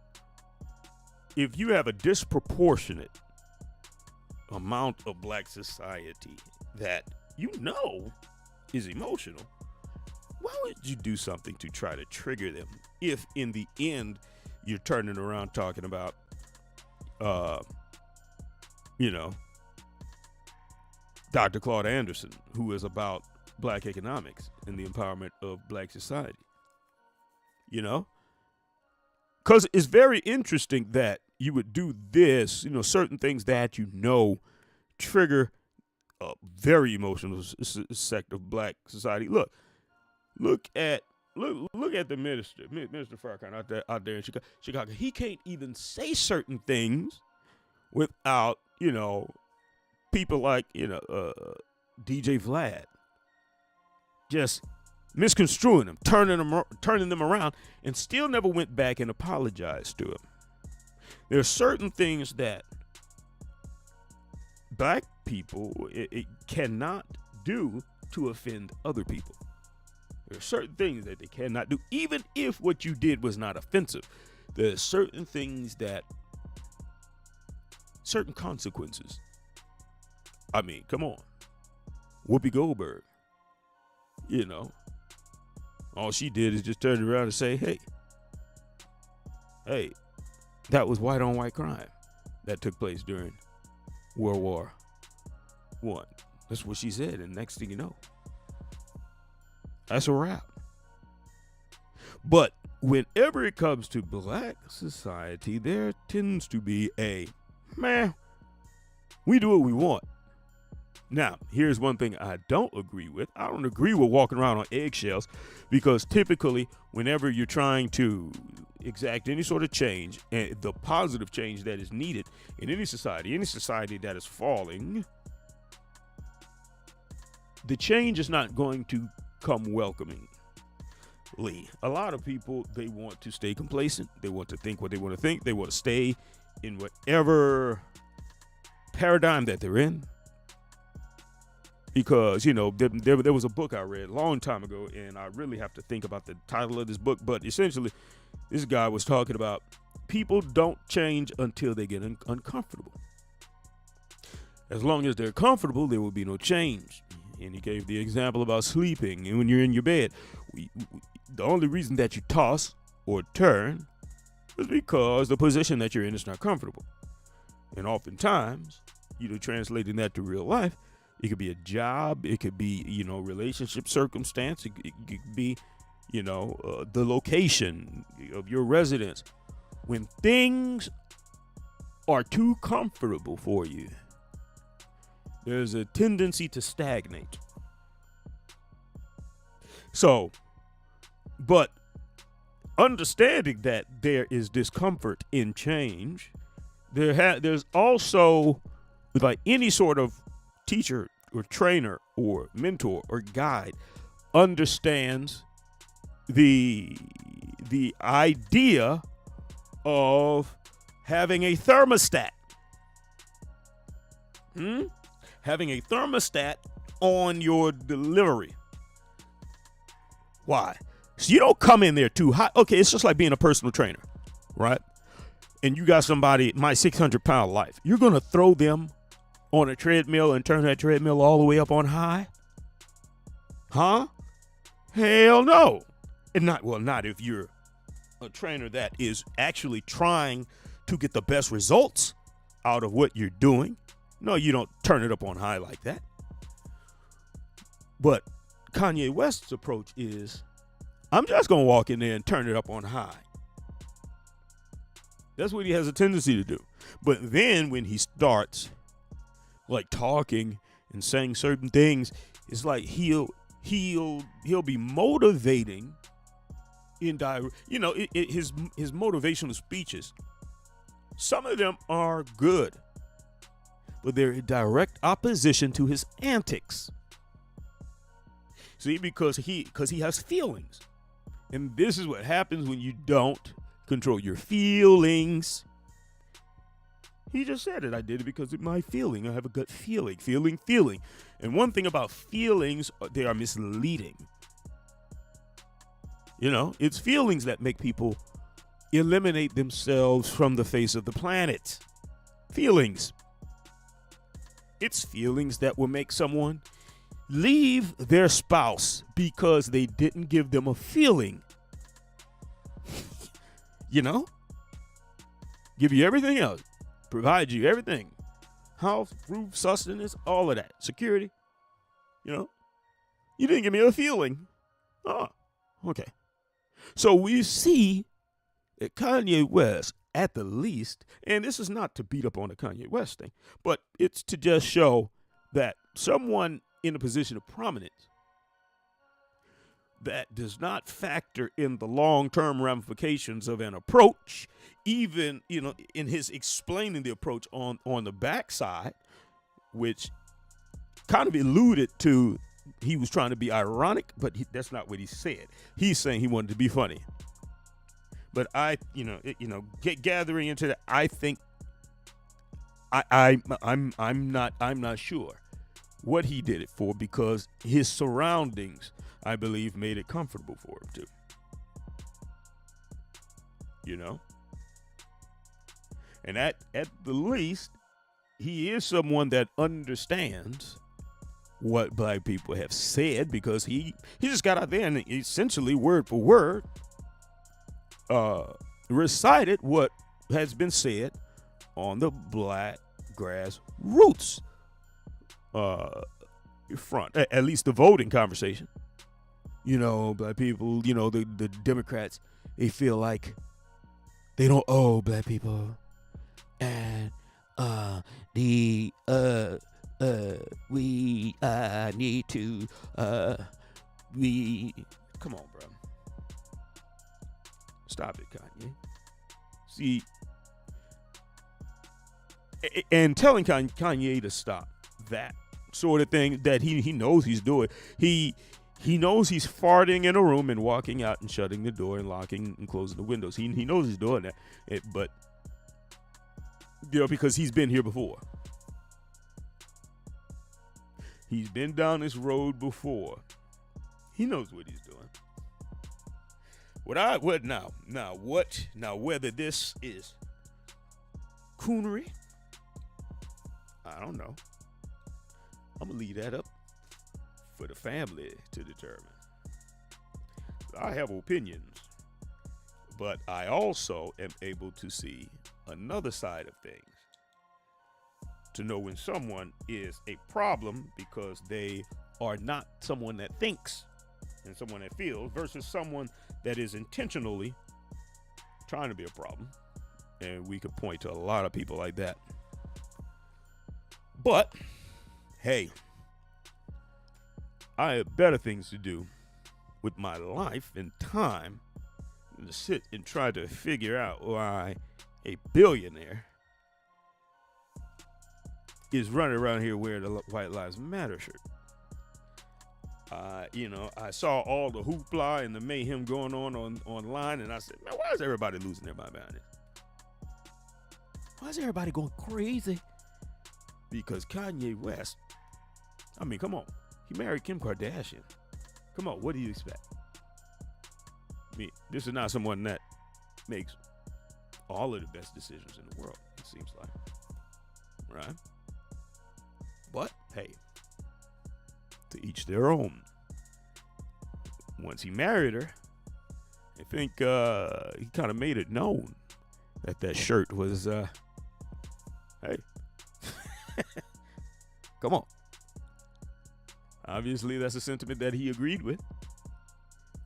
if you have a disproportionate amount of black society that is emotional, why would you do something to try to trigger them if in the end you're turning around talking about Dr. Claude Anderson, who is about black economics and the empowerment of black society? Because it's very interesting that you would do this, certain things that trigger a very emotional sect of black society. Look at the Minister Farrakhan out there in Chicago. He can't even say certain things without, people like, DJ Vlad just misconstruing them, turning them around, and still never went back and apologized to him. There are certain things that black people it cannot do to offend other people. There are certain things that they cannot do, even if what you did was not offensive. There are certain things certain consequences. I mean, come on. Whoopi Goldberg, all she did is just turn around and say, hey, that was white on white crime that took place during World War I. That's what she said, and next thing you know, that's a wrap. But whenever it comes to black society, there tends to be we do what we want. Now, here's one thing I don't agree with. I don't agree with walking around on eggshells, because typically whenever you're trying to exact any sort of change, and the positive change that is needed in any society that is falling, the change is not going to come welcomingly. A lot of people, they want to stay complacent. They want to think what they want to think. They want to stay in whatever paradigm that they're in. Because, there was a book I read a long time ago, and I really have to think about the title of this book. But essentially, this guy was talking about people don't change until they get uncomfortable. As long as they're comfortable, there will be no change. And he gave the example about sleeping. And when you're in your bed, the only reason that you toss or turn is because the position that you're in is not comfortable. And oftentimes, translating that to real life, it could be a job, it could be, relationship circumstance, it could be, the location of your residence. When things are too comfortable for you, there's a tendency to stagnate. So, but understanding that there is discomfort in change, there's also, like any sort of teacher or trainer or mentor or guide, understands the idea of having a thermostat. Having a thermostat on your delivery. Why? So you don't come in there too hot. Okay, it's just like being a personal trainer, right? And you got somebody, my 600-pound life. You're going to throw them on a treadmill and turn that treadmill all the way up on high? Huh? Hell no. And not if you're a trainer that is actually trying to get the best results out of what you're doing. No, you don't turn it up on high like that. But Kanye West's approach is, I'm just going to walk in there and turn it up on high. That's what he has a tendency to do. But then when he starts like talking and saying certain things, it's like he'll be motivating his motivational speeches. Some of them are good, but they're in direct opposition to his antics. See, because he has feelings. And this is what happens when you don't control your feelings. He just said it. I did it because of my feeling. I have a gut feeling. And one thing about feelings, they are misleading. It's feelings that make people eliminate themselves from the face of the planet. Feelings. It's feelings that will make someone leave their spouse because they didn't give them a feeling. Give you everything else. Provide you everything. House, roof, sustenance, all of that. Security. You didn't give me a feeling. Oh, okay. So we see that Kanye West, at the least, and this is not to beat up on the Kanye West thing, but it's to just show that someone in a position of prominence that does not factor in the long-term ramifications of an approach, even, in his explaining the approach on the backside, which kind of alluded to he was trying to be ironic, but that's not what he said. He's saying he wanted to be funny. But gathering into that, I think I'm not sure what he did it for, because his surroundings, I believe, made it comfortable for him to. And at the least, he is someone that understands what black people have said, because he just got out there and essentially word for word recited what has been said on the black grassroots front, at least the voting conversation. Black people, the Democrats, they feel like they don't owe black people, and we need to come on, bro. Stop it, Kanye. See, and telling Kanye to stop that sort of thing that he knows he's doing. He knows he's farting in a room and walking out and shutting the door and locking and closing the windows. He knows he's doing that, but because he's been here before. He's been down this road before. He knows what he's doing. Whether this is coonery, I don't know. I'm gonna leave that up for the family to determine. I have opinions, but I also am able to see another side of things, to know when someone is a problem because they are not someone that thinks and someone that feels, versus someone that is intentionally trying to be a problem. And we could point to a lot of people like that. But hey, I have better things to do with my life and time than to sit and try to figure out why a billionaire is running around here wearing a White Lives Matter shirt. I saw all the hoopla and the mayhem going on online, and I said, man, why is everybody losing their mind behind this? Why is everybody going crazy? Because Kanye West, I mean, come on. He married Kim Kardashian. Come on, what do you expect? I mean, this is not someone that makes all of the best decisions in the world, it seems like. Right? But, hey, to each their own. Once he married her, I think he kind of made it known that shirt was, hey, come on. Obviously, that's a sentiment that he agreed with.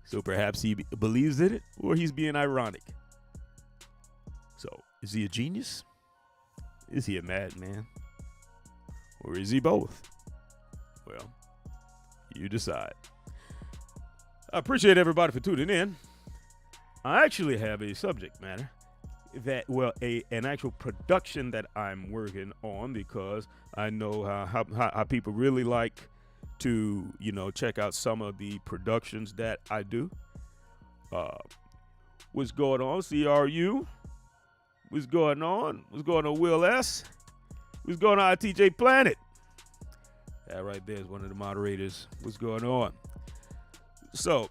So perhaps he believes in it, or he's being ironic. So, is he a genius? Is he a madman? Or is he both? Well, you decide. I appreciate everybody for tuning in. I actually have a subject matter an actual production that I'm working on, because I know how people really like to, check out some of the productions that I do. What's going on, CRU? What's going on? What's going on, Will S? What's going on, TJ Planet? That right there is one of the moderators. What's going on? So,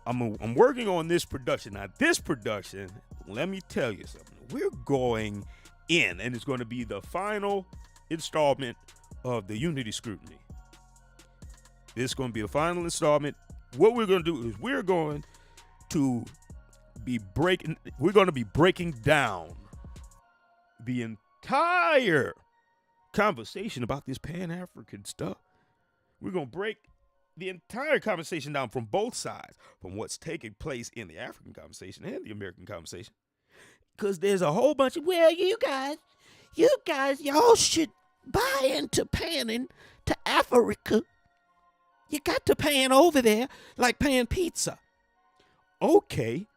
I'm working on this production. Now, this production, let me tell you something. We're going in, and it's going to be the final installment of the Unity Scrutiny. This is going to be the final installment. What we're going to do is we're going to be breaking down the entire conversation about this Pan-African stuff. We're going to break the entire conversation down from both sides, from what's taking place in the African conversation and the American conversation. Because there's a whole bunch of, well, you guys, y'all should buy into panning to Africa. You got to pan over there like pan pizza. Okay,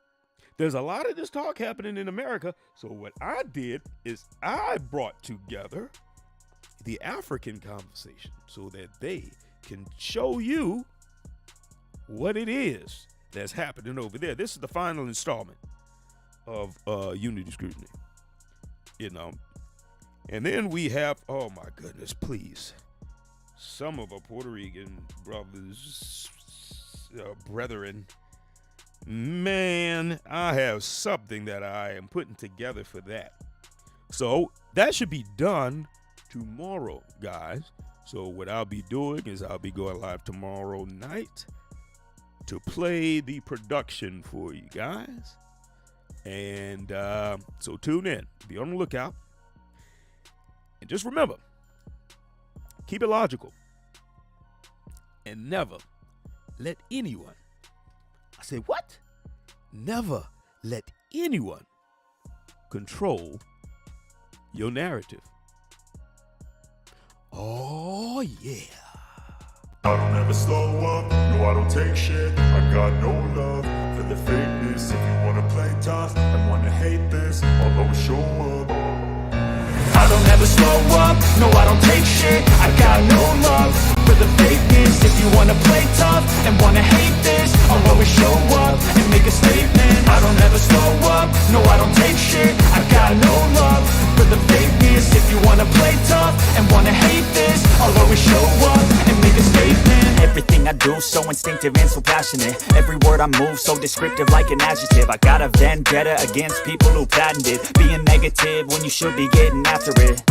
there's a lot of this talk happening in America. So what I did is I brought together the African conversation so that they can show you what it is that's happening over there. This is the final installment of Unity Scrutiny. And then we have, oh my goodness, please, some of our Puerto Rican brothers, brethren, man, I have something that I am putting together for that. So that should be done tomorrow, guys. So what I'll be doing is I'll be going live tomorrow night to play the production for you guys. And so tune in. Be on the lookout. And just remember, keep it logical. And never let anyone, I say what? Never let anyone control your narrative. Oh, yeah. I don't ever slow up, no I don't take shit. I got no love for the fakeness. If you wanna play tough and wanna hate this, I'll always show up. I don't ever slow up, no I don't take shit. I got no love for the fakeness. If you wanna play tough and wanna hate this, I'll always show up and make a statement. I don't ever slow up, no I don't take shit. I got no love for the fakeness. If you wanna play tough and wanna hate this, I'll always show up and make a statement. Everything I do so instinctive and so passionate. Every word I move so descriptive like an adjective. I got a vendetta against people who patented being negative when you should be getting after it.